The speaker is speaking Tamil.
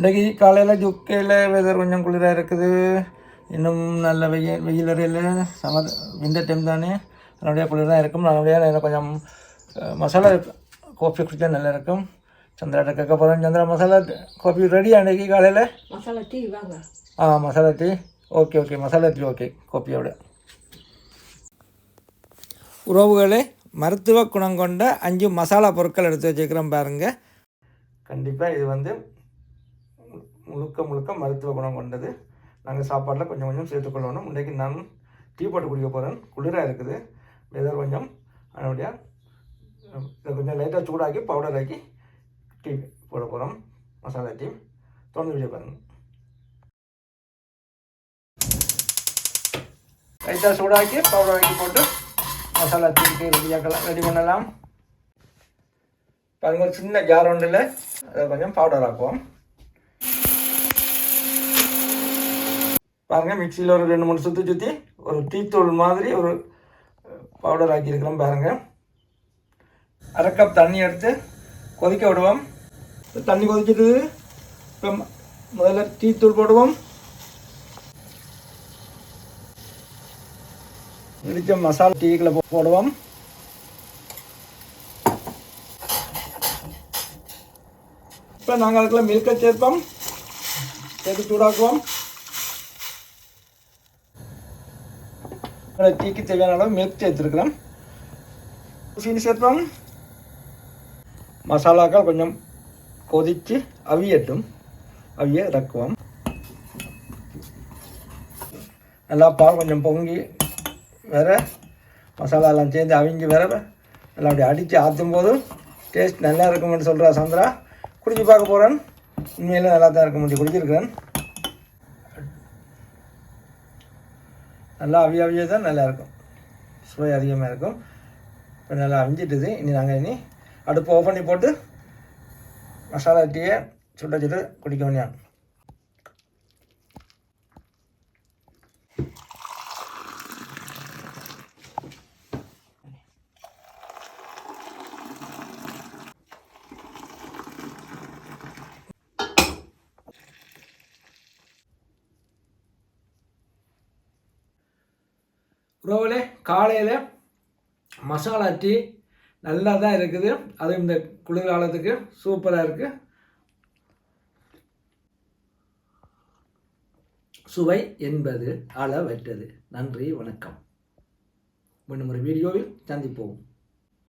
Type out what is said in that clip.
இன்றைக்கி காலையில் ஜுக்கையில் வெதர் கொஞ்சம் குளிராக இருக்குது. இன்னும் நல்ல வெயில் அறையில் சமர் விண்டர் டைம் தானே, நல்லபடியாக குளிராக இருக்கும். நல்லபடியாக கொஞ்சம் மசாலா காஃபி குடித்தா நல்லா இருக்கும். சந்திராட்ட கேட்க போகிறேன். சந்திரா, மசாலா காஃபி ரெடி அன்றைக்கி காலையில்? மசாலா டீ வாங்க. Masala tea okay. Masala tea okay. காஃபியோட உறவுகளே, மருத்துவ குணம் கொண்ட 5 மசாலா பொருட்கள் எடுத்து வச்சுக்கிறோம் பாருங்கள். கண்டிப்பாக இது முழுக்க மருத்துவ குணம் கொண்டது. நாங்கள் சாப்பாட்டில் கொஞ்சம் சேர்த்துக்கொள்ளணும். இன்றைக்கு நான் டீ போட்டு குடிக்க போகிறேன். குளிராக இருக்குது வெதர் கொஞ்சம். அதனுடைய இதை கொஞ்சம் லைட்டாக சூடாக்கி பவுடர் ஆக்கி டீ போட போகிறோம். மசாலா டீ தொடர்ந்து வீடியோ பாருங்கள். லைட்டாக சூடாக்கி பவுடர் ஆக்கி போட்டு மசாலா டீக்கு ரெடி பண்ணலாம். பாருங்க, ஒரு சின்ன ஜார் ஒன்றில் அதை கொஞ்சம் பவுடர் ஆக்குவோம். பாருங்கள், மிக்சியில் ஒரு 2-3 சுற்றி ஒரு டீத்தூள் மாதிரி ஒரு பவுடர் ஆக்கியிருக்கிறோம். பாருங்கள், 1/2 கப் தண்ணி எடுத்து கொதிக்க விடுவோம். தண்ணி கொதிச்சிட்டு இப்போ முதல்ல டீத்தூள் போடுவோம். இடித்த மசாலா டீக்கில் போடுவோம். இப்போ நாங்கள் அதுக்குள்ள மில்கை சேர்ப்போம். சேர்த்து சூடாக்குவோம். டீக்கு தேவையான அளவு மில்க் சேர்த்துருக்கிறோம். சீனி சேர்ப்போம். மசாலாக்கள் கொஞ்சம் கொதித்து அவியட்டும். அவிய இறக்குவோம். நல்லா பால் கொஞ்சம் பொங்கி வேறு மசாலாலாம் சேர்ந்து அவிஞ்சி வேறு நல்லா அப்படி அடித்து ஆற்றும் போது டேஸ்ட் நல்லா இருக்கும்னு சொல்கிறா சந்திரா. குடிச்சு பார்க்க போகிறேன். உண்மையில் நல்லா தான் இருக்க முடியும். குடிச்சிருக்கிறேன். நல்லா அவிய தான் நல்லாயிருக்கும். சுவை அதிகமாக இருக்கும். இப்போ நல்லா அவிஞ்சிட்டுது. நாங்கள் அடுப்பு ஓப்பன் பண்ணி போட்டு மசாலா டீயை சுட்டு குடிக்க வேண்டியான். உறவுகளே, காலையில் மசாலா டீ நல்லா தான் இருக்குது. அதுவும் இந்த குளிர்காலத்துக்கு சூப்பராக இருக்குது. சுவை என்பது அளவற்றது. நன்றி, வணக்கம். மீண்டும் ஒரு வீடியோவில் சந்திப்போம்.